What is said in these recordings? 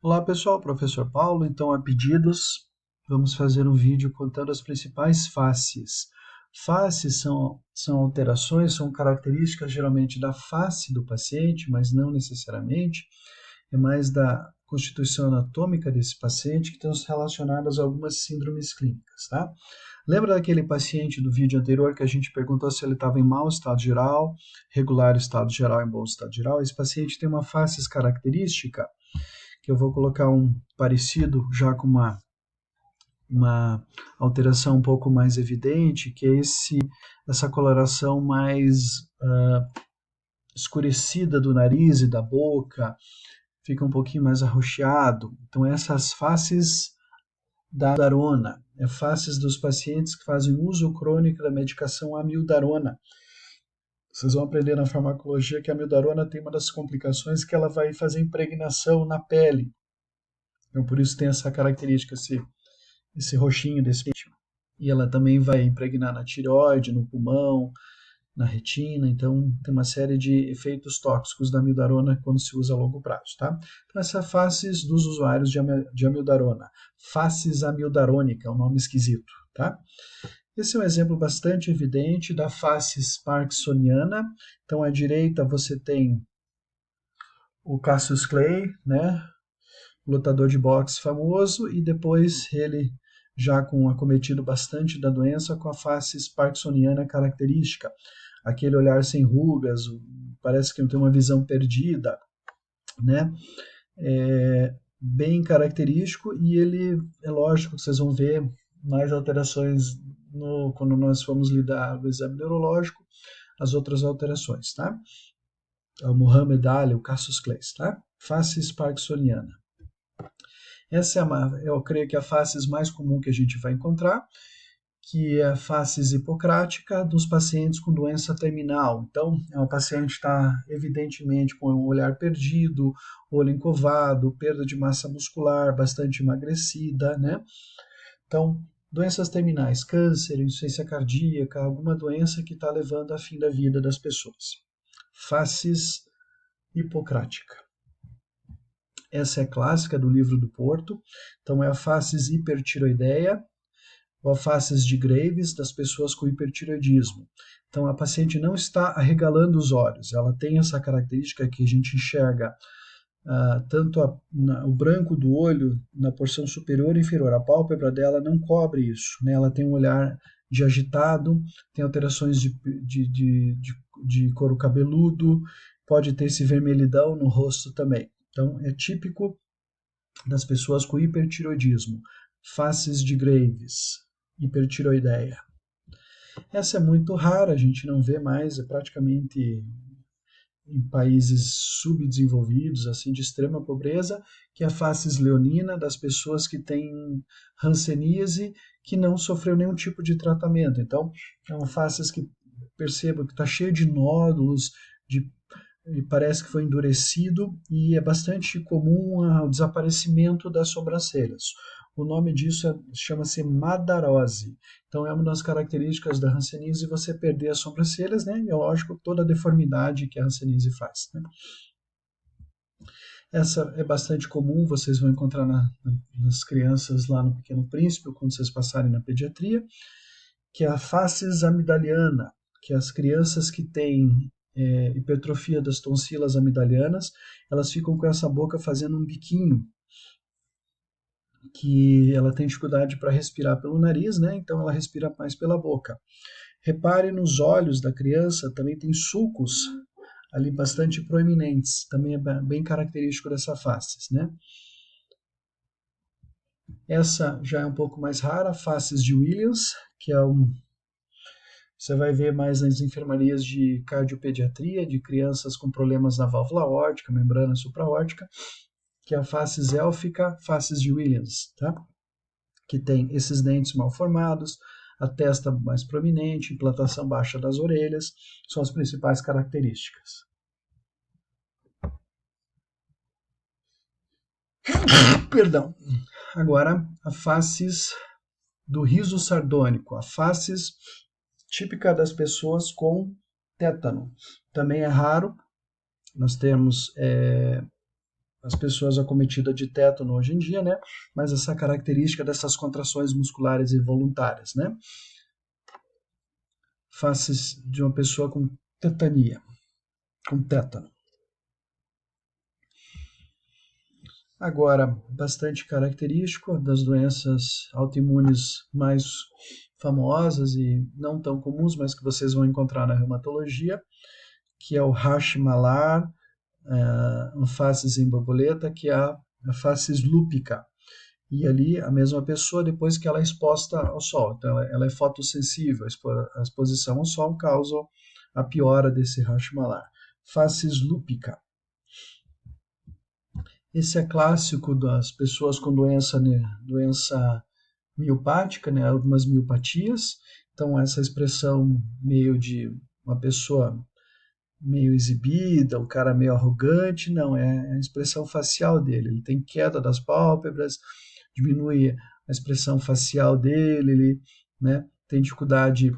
Olá pessoal, professor Paulo. Então, a pedidos, vamos fazer um vídeo contando as principais faces. Faces são alterações, são características geralmente da face do paciente, mas não necessariamente. É mais da constituição anatômica desse paciente que estão relacionadas a algumas síndromes clínicas, tá? Lembra daquele paciente do vídeo anterior que a gente perguntou se ele estava em mau estado geral, regular estado geral e bom estado geral? Esse paciente tem uma face característica que eu vou colocar um parecido já com uma alteração um pouco mais evidente, que é essa coloração mais escurecida do nariz e da boca, fica um pouquinho mais arroxeado. Então essas faces da amiodarona, faces dos pacientes que fazem uso crônico da medicação amiodarona. Vocês vão aprender na farmacologia que a amiodarona tem uma das complicações que ela vai fazer impregnação na pele. Então por isso tem essa característica, esse roxinho desse pigmento. E ela também vai impregnar na tireoide, no pulmão, na retina, então tem uma série de efeitos tóxicos da amiodarona quando se usa a longo prazo, tá? Então essas faces dos usuários de amiodarona, faces amiodarônica, é um nome esquisito, tá? Esse é um exemplo bastante evidente da face parkinsoniana. Então à direita você tem o Cassius Clay, né? Lutador de boxe famoso, e depois ele já com acometido bastante da doença, com a face parkinsoniana característica, aquele olhar sem rugas, parece que não tem uma visão perdida, né? Bem característico, e ele, é lógico que vocês vão ver mais alterações quando nós formos lidar com o exame neurológico, as outras alterações, tá? O Muhammad Ali, o Cassius Clay, tá? Face parkinsoniana. Essa eu creio que é a face mais comum que a gente vai encontrar, que é a face hipocrática dos pacientes com doença terminal. Então, é uma paciente que está evidentemente com um olhar perdido, olho encovado, perda de massa muscular, bastante emagrecida, né? Então, doenças terminais, câncer, insuficiência cardíaca, alguma doença que está levando ao fim da vida das pessoas. Faces hipocrática. Essa é clássica do livro do Porto. Então, é a faces hipertiroideia ou a faces de Graves das pessoas com hipertiroidismo. Então, a paciente não está arregalando os olhos, ela tem essa característica que a gente enxerga tanto o branco do olho na porção superior e inferior. A pálpebra dela não cobre isso, né? Ela tem um olhar de agitado, tem alterações de couro cabeludo, pode ter esse vermelhidão no rosto também. Então, é típico das pessoas com hipertiroidismo, faces de Graves, hipertiroideia. Essa é muito rara, a gente não vê mais, é praticamente em países subdesenvolvidos, assim, de extrema pobreza, que é a faces leonina das pessoas que têm hanseníase, que não sofreu nenhum tipo de tratamento. Então, é uma faces que perceba que está cheio de nódulos, e parece que foi endurecido, e é bastante comum o desaparecimento das sobrancelhas. O nome disso chama-se madarose. Então é uma das características da hanseníase você perder as sobrancelhas, né? E é lógico toda a deformidade que a hanseníase faz, né? Essa é bastante comum, vocês vão encontrar nas crianças lá no Pequeno Príncipe, quando vocês passarem na pediatria, que é a facies amidaliana, que é as crianças que têm hipertrofia das tonsilas amidalianas, elas ficam com essa boca fazendo um biquinho, que ela tem dificuldade para respirar pelo nariz, né? Então ela respira mais pela boca. Repare nos olhos da criança, também tem sulcos ali bastante proeminentes, também é bem característico dessa face, né? Essa já é um pouco mais rara, faces de Williams, que é você vai ver mais nas enfermarias de cardiopediatria, de crianças com problemas na válvula aórtica, membrana supraórtica, que é a faces élfica, faces de Williams, tá? Que tem esses dentes mal formados, a testa mais prominente, implantação baixa das orelhas, são as principais características. Perdão. Agora, a faces do riso sardônico, a faces típica das pessoas com tétano. Também é raro, nós temos as pessoas acometidas de tétano hoje em dia, né? Mas essa característica dessas contrações musculares involuntárias, né? Faces de uma pessoa com tetania, com tétano. Agora, bastante característico das doenças autoimunes mais famosas e não tão comuns, mas que vocês vão encontrar na reumatologia, que é o Hashimoto's, faces em borboleta, que é a faces lúpica. E ali a mesma pessoa, depois que ela é exposta ao sol, então ela é fotossensível, a exposição ao sol causa a piora desse Hashimoto's. Faces lúpica. Esse é clássico das pessoas com doença miopática, né, algumas miopatias. Então essa expressão meio de uma pessoa meio exibida, o cara meio arrogante, não, é a expressão facial dele. Ele tem queda das pálpebras, diminui a expressão facial dele, ele, né, tem dificuldade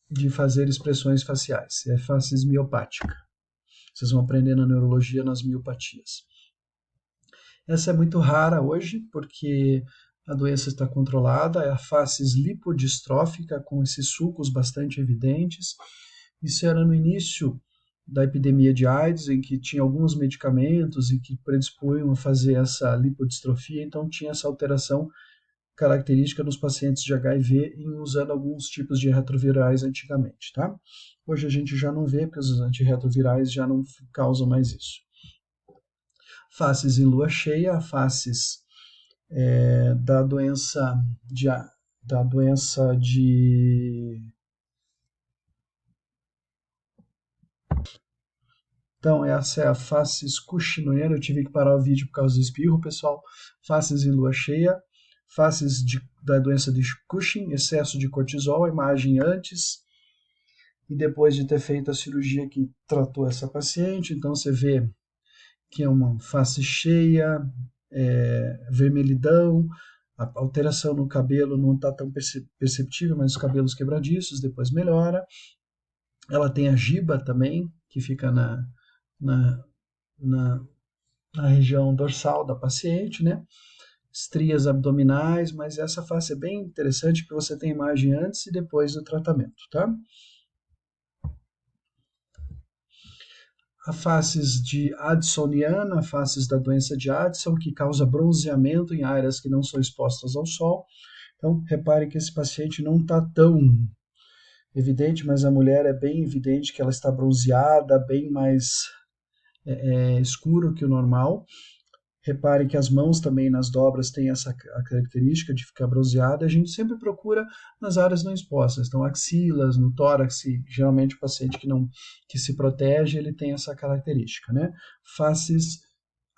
de fazer expressões faciais. É faces miopática. Vocês vão aprender na neurologia nas miopatias. Essa é muito rara hoje, porque a doença está controlada, é a faces lipodistrófica, com esses sulcos bastante evidentes. Isso era no início da epidemia de AIDS, em que tinha alguns medicamentos e que predispunham a fazer essa lipodistrofia, então tinha essa alteração característica nos pacientes de HIV em usando alguns tipos de retrovirais antigamente, tá? Hoje a gente já não vê, porque os antirretrovirais já não causam mais isso. Faces em lua cheia, faces da doença de então essa é a faces cushingoniana. Eu tive que parar o vídeo por causa do espirro, pessoal. Faces em lua cheia, faces da doença de Cushing, excesso de cortisol, a imagem antes e depois de ter feito a cirurgia que tratou essa paciente. Então você vê que é uma face cheia, vermelhidão, a alteração no cabelo não está tão perceptível, mas os cabelos quebradiços, depois melhora. Ela tem a giba também, que fica na, na, na região dorsal da paciente, né? Estrias abdominais, mas essa face é bem interessante porque você tem imagem antes e depois do tratamento, tá? A faces de Addisoniana, faces da doença de Addison, que causa bronzeamento em áreas que não são expostas ao sol. Então, repare que esse paciente não está tão evidente, mas a mulher é bem evidente que ela está bronzeada, bem mais escuro que o normal. Repare que as mãos também nas dobras têm essa a característica de ficar bronzeada. A gente sempre procura nas áreas não expostas, então axilas, no tórax, geralmente o paciente que se protege, ele tem essa característica, né? Faces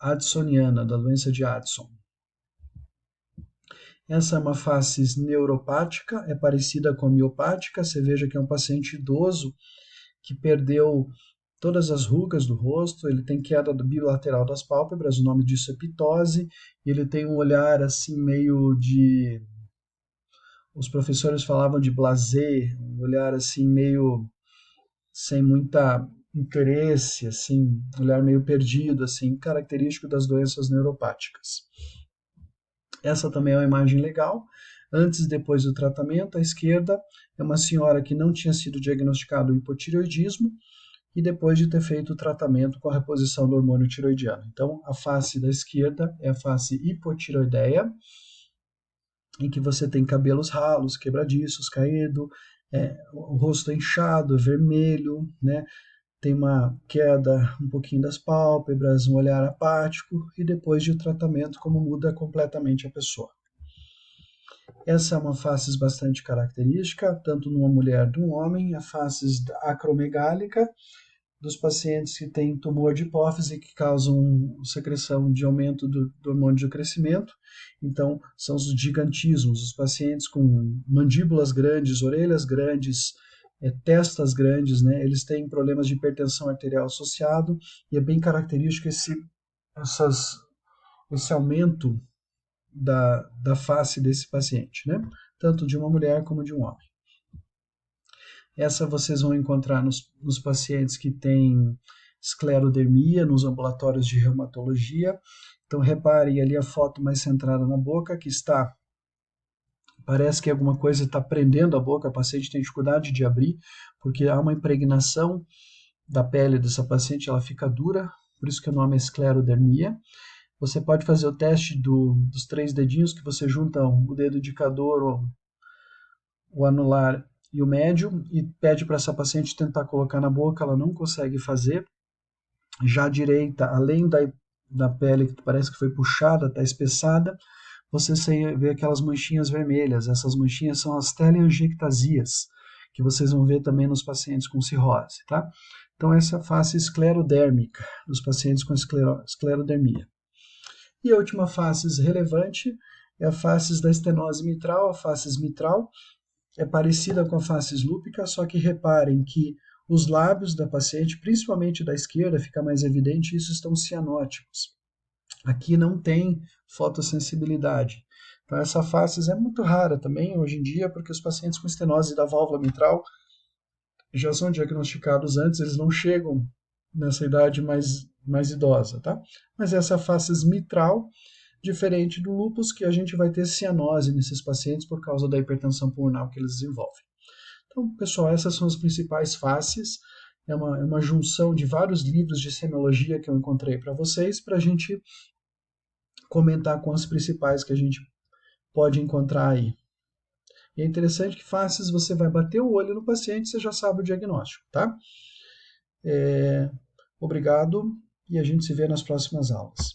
addisoniana, da doença de Addison. Essa é uma face neuropática, é parecida com a miopática. Você veja que é um paciente idoso que perdeu todas as rugas do rosto, ele tem queda bilateral das pálpebras, o nome disso é pitose, e ele tem um olhar assim meio de... Os professores falavam de blasé, um olhar assim meio sem muita interesse, assim, um olhar meio perdido, assim, característico das doenças neuropáticas. Essa também é uma imagem legal. Antes e depois do tratamento, à esquerda é uma senhora que não tinha sido diagnosticado hipotireoidismo, e depois de ter feito o tratamento com a reposição do hormônio tiroidiano. Então, a face da esquerda é a face hipotiroideia, em que você tem cabelos ralos, quebradiços, caído, o rosto inchado, vermelho, né? Tem uma queda um pouquinho das pálpebras, um olhar apático, e depois de tratamento, como muda completamente a pessoa. Essa é uma face bastante característica, tanto numa mulher como num homem, a face acromegálica, dos pacientes que têm tumor de hipófise que causam secreção de aumento do hormônio de crescimento. Então, são os gigantismos, os pacientes com mandíbulas grandes, orelhas grandes, testas grandes, né? Eles têm problemas de hipertensão arterial associado e é bem característico esse aumento da face desse paciente, né? Tanto de uma mulher como de um homem. Essa vocês vão encontrar nos pacientes que têm esclerodermia nos ambulatórios de reumatologia. Então reparem ali a foto mais centrada na boca, que está, parece que alguma coisa está prendendo a boca, a paciente tem dificuldade de abrir, porque há uma impregnação da pele dessa paciente, ela fica dura, por isso que o nome é esclerodermia. Você pode fazer o teste dos 3 dedinhos, que você junta o dedo indicador, o anular e o médio, e pede para essa paciente tentar colocar na boca, ela não consegue fazer. Já a direita, além da pele que parece que foi puxada, está espessada, você vê aquelas manchinhas vermelhas. Essas manchinhas são as teleangiectasias, que vocês vão ver também nos pacientes com cirrose, tá? Então essa face esclerodérmica, nos pacientes com esclerodermia. E a última face relevante é a face da estenose mitral, a face mitral. É parecida com a face lúpica, só que reparem que os lábios da paciente, principalmente da esquerda, fica mais evidente, isso estão cianóticos. Aqui não tem fotossensibilidade. Então essa face é muito rara também hoje em dia, porque os pacientes com estenose da válvula mitral já são diagnosticados antes, eles não chegam nessa idade mais idosa, tá? Mas essa face mitral, diferente do lúpus, que a gente vai ter cianose nesses pacientes por causa da hipertensão pulmonar que eles desenvolvem. Então, pessoal, essas são as principais faces. É uma junção de vários livros de semiologia que eu encontrei para vocês, para a gente comentar com as principais que a gente pode encontrar aí. E é interessante que faces você vai bater o olho no paciente, você já sabe o diagnóstico, tá? Obrigado e a gente se vê nas próximas aulas.